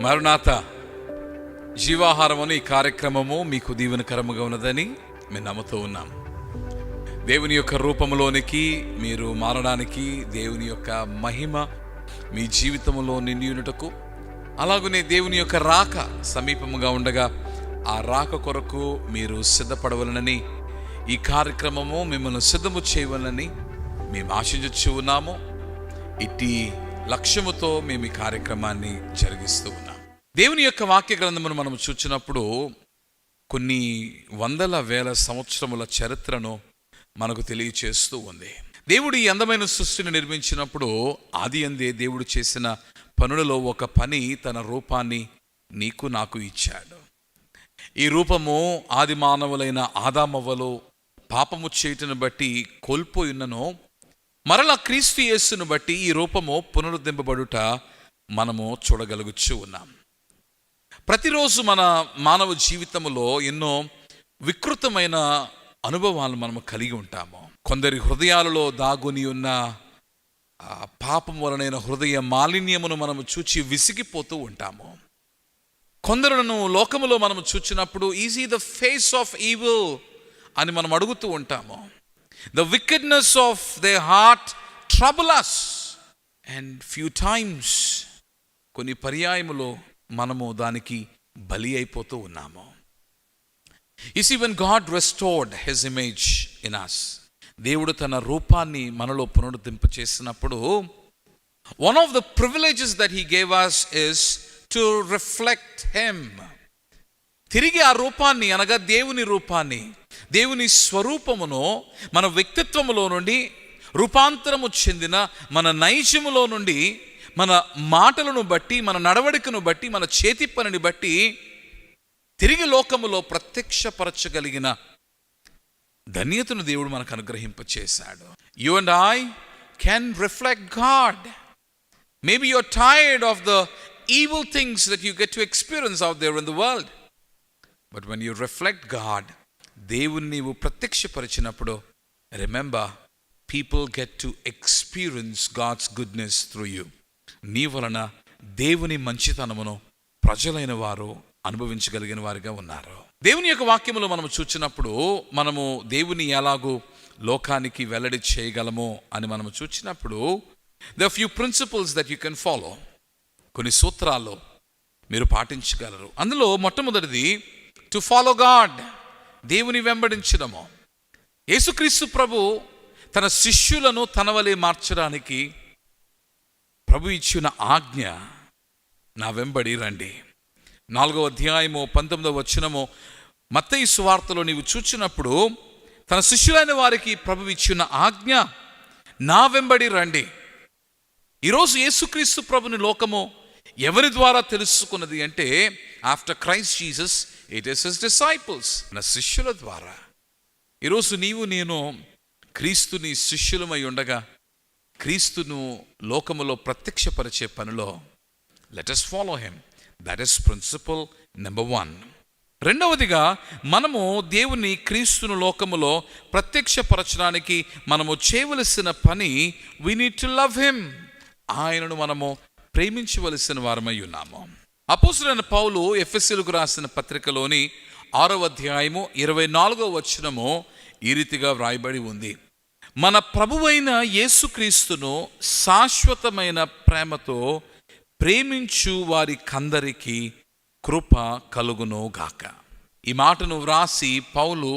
మరునాథ జీవాహారం అనే ఈ కార్యక్రమము మీకు దీవెనకరముగా ఉన్నదని మేము నమ్ముతూ ఉన్నాం. దేవుని యొక్క రూపంలోనికి మీరు మారడానికి, దేవుని యొక్క మహిమ మీ జీవితంలో నిండియునుటకు, అలాగనే దేవుని యొక్క రాక సమీపముగా ఉండగా ఆ రాక కొరకు మీరు సిద్ధపడవలనని, ఈ కార్యక్రమము మిమ్మల్ని సిద్ధము చేయవలనని మేము ఆశించు ఉన్నాము. ఇట్టి లక్ష్యముతో మేము ఈ కార్యక్రమాన్ని జరిగిస్తూ ఉన్నాం. దేవుని యొక్క వాక్య గ్రంథమును మనం చూచినప్పుడు కొన్ని వందల వేల సంవత్సరముల చరిత్రను మనకు తెలియచేస్తూ ఉంది. దేవుడు ఈ అందమైన సృష్టిని నిర్మించినప్పుడు ఆది అందే దేవుడు చేసిన పనులలో ఒక పని, తన రూపాన్ని నీకు నాకు ఇచ్చాడు. ఈ రూపము ఆది మానవులైన ఆదామవ్వలు పాపము చేయటను బట్టి కోల్పోయినను, మరలా క్రీస్తు యేసును బట్టి ఈ రూపము పునరుద్ధరింపబడుట మనము చూడగలుగుచూ ఉన్నాం. ప్రతిరోజు మన మానవ జీవితంలో ఎన్నో వికృతమైన అనుభవాలు మనము కలిగి ఉంటాము. కొందరి హృదయాలలో దాగుని ఉన్న పాపం వలనైన హృదయ మాలిన్యమును మనము చూచి విసిగిపోతూ ఉంటాము. కొందరును లోకములో మనము చూచినప్పుడు ఈజ్ ఈ ద ఫేస్ ఆఫ్ ఈవిల్ అని మనం అడుగుతూ ఉంటాము. The wickedness of their heart trouble us. And few times కొన్ని పర్యాయములో మనము దానికి బలి అయిపోతూ ఉన్నాము. You see, when God restored his image in us, దేవుడు తన రూపాన్ని మనలో పునరుద్ధరింప చేసినప్పుడు one of the privileges that he gave us is to reflect him. తిరిగి ఆ రూపాన్ని అనగా దేవుని రూపాన్ని, దేవుని స్వరూపమును మన వ్యక్తిత్వములో నుండి రూపాంతరము చెందిన మన నైజములో నుండి, మన మాటలను బట్టి, మన నడవడికను బట్టి, మన చేతి పనిని బట్టి తిరిగి లోకములో ప్రత్యక్షపరచగలిగిన ధన్యతను దేవుడు మనకు అనుగ్రహింపచేశాడు. You and I can reflect God. Maybe you're tired of the evil things that you get to experience out there in the world. But when you reflect God, దేవుని నీవు ప్రత్యక్షపరిచినప్పుడు, remember, people get to experience God's goodness through you. నీ వలన దేవుని మంచితనమును ప్రజలైన వారు అనుభవించగలిగిన వారిగా ఉన్నారు. దేవుని యొక్క వాక్యములో మనము చూచినప్పుడు మనము దేవుని ఎలాగూ లోకానికి వెల్లడి చేయగలము అని మనము చూచినప్పుడు there are few principles that you can follow. కొన్ని సూత్రాలు మీరు పాటించగలరు. అందులో మొట్టమొదటిది టు ఫాలో గాడ్, దేవుని వెంబడించడము. యేసుక్రీస్తు ప్రభు తన శిష్యులను తన వలె మార్చడానికి ప్రభు ఇచ్చిన ఆజ్ఞ, నా వెంబడి రండి. 4వ అధ్యాయము 19వ వచనము మత్తయి సువార్తలో నీవు చూచినప్పుడు తన శిష్యులైన వారికి ప్రభు ఇచ్చిన ఆజ్ఞ, నా వెంబడి రండి. ఈరోజు యేసుక్రీస్తు ప్రభుని లోకము ఎవరి ద్వారా తెలుసుకున్నది అంటే, after Christ Jesus it is his disciples, నా శిష్యుల ద్వారా. ఈరోజు నీవు నేను క్రీస్తుని శిష్యులమై ఉండగా క్రీస్తును లోకములో ప్రత్యక్షపరిచే పనిలో let us follow him. That is principle number 1. రెండవదిగా, మనము దేవుని క్రీస్తును లోకములో ప్రత్యక్షపరచడానికి మనము చేయవలసిన పని, we need to love him. ఆయనను మనము ప్రేమించవలసిన వారమై ఉన్నాము. అపోస్తలుడైన పౌలు ఎఫెసీయులకు రాసిన పత్రికలోని 6వ అధ్యాయము 24వ వచనము ఈ రీతిగా వ్రాయబడి ఉంది. మన ప్రభువైన యేసుక్రీస్తును శాశ్వతమైన ప్రేమతో ప్రేమించు వారికందరికీ కృప కలుగును గాక. ఈ మాటను వ్రాసి పౌలు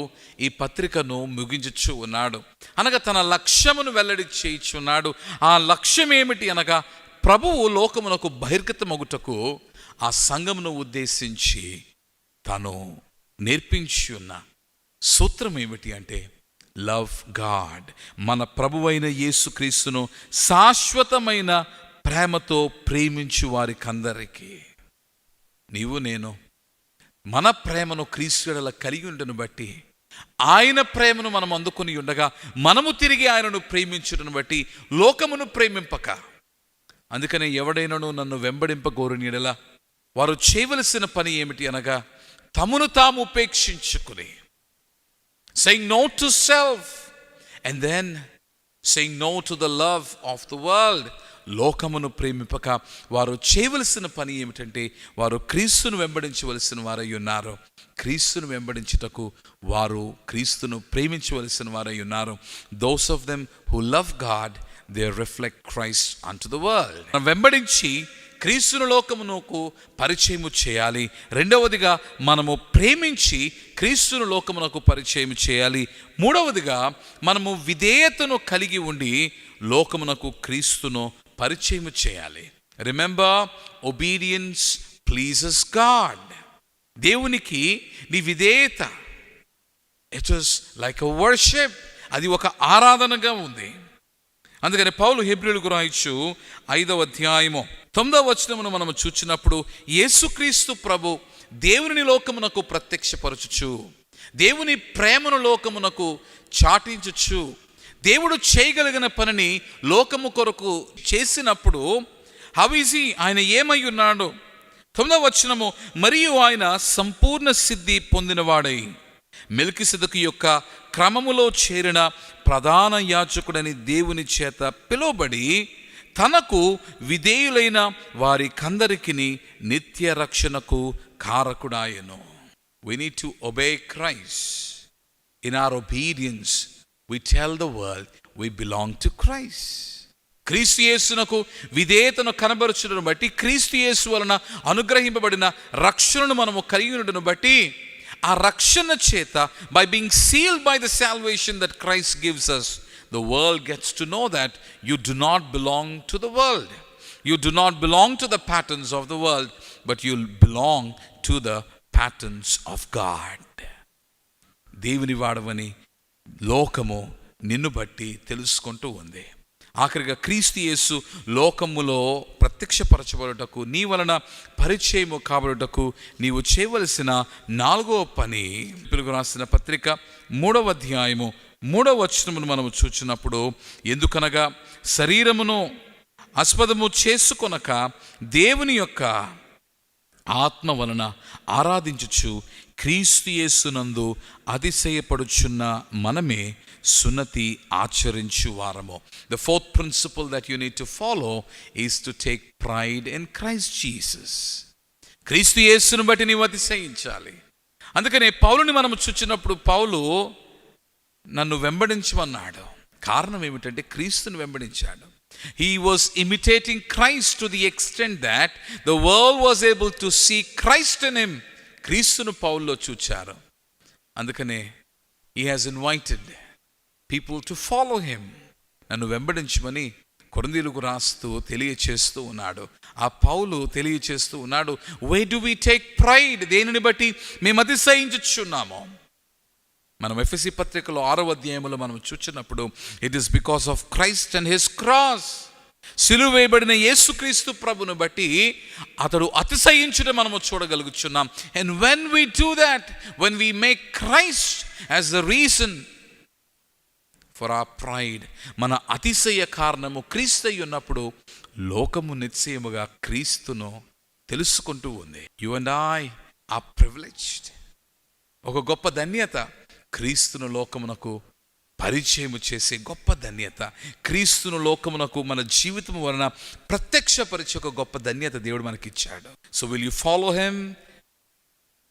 ఈ పత్రికను ముగించుచు ఉన్నాడు. అనగా తన లక్ష్యమును వెల్లడి చేయుచున్నాడు. ఆ లక్ష్యం ఏమిటి అనగా, ప్రభువు లోకమునకు బహిర్గతమగుటకు ఆ సంఘమును ఉద్దేశించి తాను నేర్పించి ఉన్న సూత్రం ఏమిటి అంటే, లవ్ గాడ్. మన ప్రభువైన యేసుక్రీస్తును శాశ్వతమైన ప్రేమతో ప్రేమించు వారికందరికీ. నీవు నేను మన ప్రేమను క్రీస్తుల కలిగి ఉండను బట్టి, ఆయన ప్రేమను మనం అందుకుని ఉండగా మనము తిరిగి ఆయనను ప్రేమించుటను బట్టి లోకమును ప్రేమింపక, అందుకనే ఎవడైనాను నన్ను వెంబడింపగోరుని యెడల వారు చేయవలసిన పని ఏమిటి అనగా, తమను తాము ఉపేక్షించుకుని, saying no to self and then saying no to the love of the world. లోకమును ప్రేమింపక వారు చేయవలసిన పని ఏమిటంటే వారు క్రీస్తును వెంబడించవలసిన వారై ఉన్నారు. క్రీస్తును వెంబడించుటకు వారు క్రీస్తును ప్రేమించవలసిన వారై ఉన్నారు. Those of them who love God they reflect Christ an to the world. మనం వెంబడించి క్రీస్తును లోకమునకు పరిచయము చేయాలి. రెండవదిగా మనము ప్రేమించి క్రీస్తును లోకమునకు పరిచయం చేయాలి. మూడవదిగా మనము విధేయతను కలిగి ఉండి లోకమునకు క్రీస్తును పరిచయం చేయాలి. Remember, obedience pleases God. దేవునికి నీ విధేయత, it was like a worship, అది ఒక ఆరాధనగా ఉంది. అందుకని పౌలు హెబ్రీయులకు రాయొచ్చు 5వ అధ్యాయము 9వ వచనమును మనము చూచినప్పుడు, యేసుక్రీస్తు ప్రభు దేవుని లోకమునకు ప్రత్యక్షపరచుచు, దేవుని ప్రేమను లోకమునకు చాటించుచు, దేవుడు చేయగలిగిన పనిని లోకము కొరకు చేసినప్పుడు హౌ ఈజ్ హి, ఆయన ఏమై ఉన్నాడు? 9వ వచనము, మరియు ఆయన సంపూర్ణ సిద్ధి పొందినవాడై మెల్కిసెదెకు యొక్క క్రమములో చేరిన ప్రధాన యాజకుడని దేవుని చేత పిలువబడి తనకు విధేయులైన వారికందరికి నిత్య రక్షణకు కారకుడాయెను. We need to obey Christ. In our obedience, we tell the world we belong to Christ. క్రీస్తు యేసునకు విధేయతను కనబరచుటను బట్టి, క్రీస్తు యేసు వలన అనుగ్రహింపబడిన రక్షణను మనము కలిగి ఉండటను బట్టి, ఆ రక్షణ చేత, by being sealed by the salvation that Christ gives us, the world gets to know that you do not belong to the world. You do not belong to the patterns of the world, but you belong to the patterns of God. దేవుని వాడవని లోకము నిన్ను బట్టి తెలుసుకుంటూ ఉంది. ఆఖరిగా క్రీస్తు యేసు లోకములో ప్రత్యక్షపరచబడుటకు, నీ వలన పరిచయము కాబడుటకు నీవు చేయవలసిన 4వ పని, పిలుగు రాసిన పత్రిక 3వ అధ్యాయము 3వ వచనమును మనము చూచినప్పుడు, ఎందుకనగా శరీరమును ఆస్పదము చేసుకొనక దేవుని యొక్క ఆత్మ వలన ఆరాధించుచు క్రీస్తు యేసునందు అతిశయపడుచున్న మనమే సున్నతి ఆచరించు వారము. The fourth principle that you need to follow is to take pride in Christ Jesus. క్రీస్తు యేసును బట్టి నీవు అతిశయించాలి. అందుకనే పౌలుని మనము చూచినప్పుడు, పౌలు నన్ను వెంబడించమన్నాడు. కారణం ఏమిటంటే క్రీస్తును వెంబడించాడు. He was imitating Christ to the extent that the world was able to see Christ in him. క్రీస్తును పౌల్లో చూచారు. అందుకనే he has invited people to follow him. నన్ను వెంబడించమని కొరింథీయులకు రాస్తూ తెలియచేస్తూ ఉన్నాడు. ఆ పౌలు తెలియచేస్తూ ఉన్నాడు, where do we take pride? దేనిని బట్టి మేము అతిశయించుచున్నాము? మనం ఎఫెసీ పత్రికలో 6వ అధ్యాయంలో మనం చూచినప్పుడు, it is because of Christ and his cross. సిలువ వేయబడిన యేసుక్రీస్తు ప్రభును బట్టి అతడు అతిశయించుట మనము చూడగలుగుచున్నాం. And when we do that, when we make Christ as the reason for our pride, మన అతిశయ కారణము క్రీస్తు ఉన్నప్పుడు లోకము నిశ్చయముగా క్రీస్తును తెలుసుకుంటూ ఉంది. You and I are privileged. ఒక గొప్ప ధన్యత క్రీస్తును లోకమునకు పరిచయము చేసే గొప్ప ధన్యత, క్రీస్తును లోకమునకు మన జీవితం వలన ప్రత్యక్షపరిచే ఒక గొప్ప ధన్యత దేవుడు మనకిచ్చాడు. So will you follow him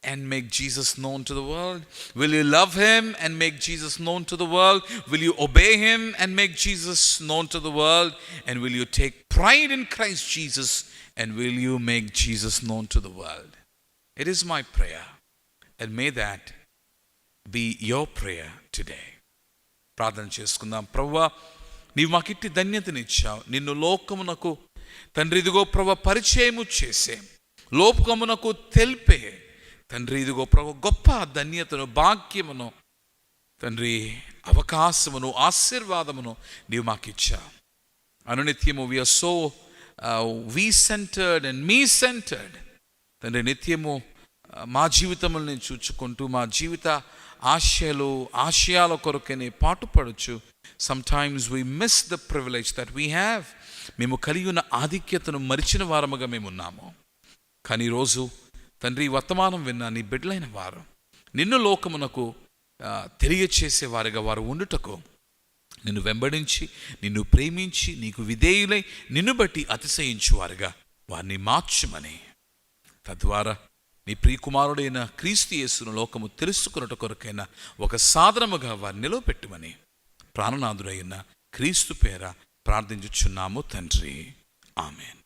and make Jesus known to the world? Will you love him and make Jesus known to the world? Will you obey him and make Jesus known to the world? And will you take pride in Christ Jesus and will you make Jesus known to the world? It is my prayer, and may that be your prayer today. ప్రార్థన చేసుకుందాం. ప్రభువా, నీవు మాకిట్టి ధన్యతనిచ్చావు. నిన్ను లోకమునకు తండ్రి ఇదిగో ప్రభు పరిచయము చేసే, లోకమునకు తెలిపే తండ్రి ఇదిగో ప్రభు గొప్ప ధన్యతను, భాగ్యమును తండ్రి, అవకాశమును, ఆశీర్వాదమును నీవు మాకిచ్చావు. అనునిత్యము we are so we centered and me centered. తండ్రి నిత్యము మా జీవితములను చూచుకుంటూ మా జీవిత ఆశయాల కొరకనే పాటుపడచ్చు. Sometimes we miss the privilege that we have. మేము కలిగి ఉన్న ఆధిక్యతను మరిచిన వారముగా మేము ఉన్నాము. కానీ ఈరోజు తండ్రి వర్తమానం విన్న నీ బిడ్డలైన వారు నిన్ను లోకమునకు తెలియచేసే వారిగా వారు ఉండుటకు నిన్ను వెంబడించి, నిన్ను ప్రేమించి, నీకు విధేయులై, నిన్ను బట్టి అతిశయించువారుగా వారిని మార్చుమని, తద్వారా నీ ప్రియకుమారుడైన క్రీస్తు యేసును లోకము తెలుసుకున్నట కొరకైన ఒక సాధనముగా వారిని నిలవపెట్టుమని ప్రాణనాథుడైన క్రీస్తు పేర ప్రార్థించుచున్నాము తండ్రి. Amen.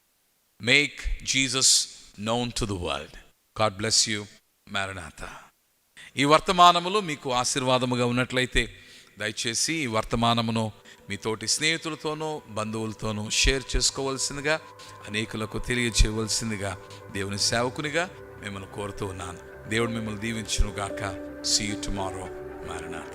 Make Jesus known to the world. God bless you. Maranatha. ఈ వర్తమానములో మీకు ఆశీర్వాదముగా ఉన్నట్లయితే దయచేసి ఈ వర్తమానమును మీ తోటి స్నేహితులతోనూ బంధువులతోనూ షేర్ చేసుకోవాల్సిందిగా, అనేకులకు తెలియచేయవలసిందిగా దేవుని సేవకునిగా మిమ్మల్ని కోరుతూ ఉన్నాను. దేవుడు మిమ్మల్ని దీవించునుగాక. See you tomorrow. మారనాథ.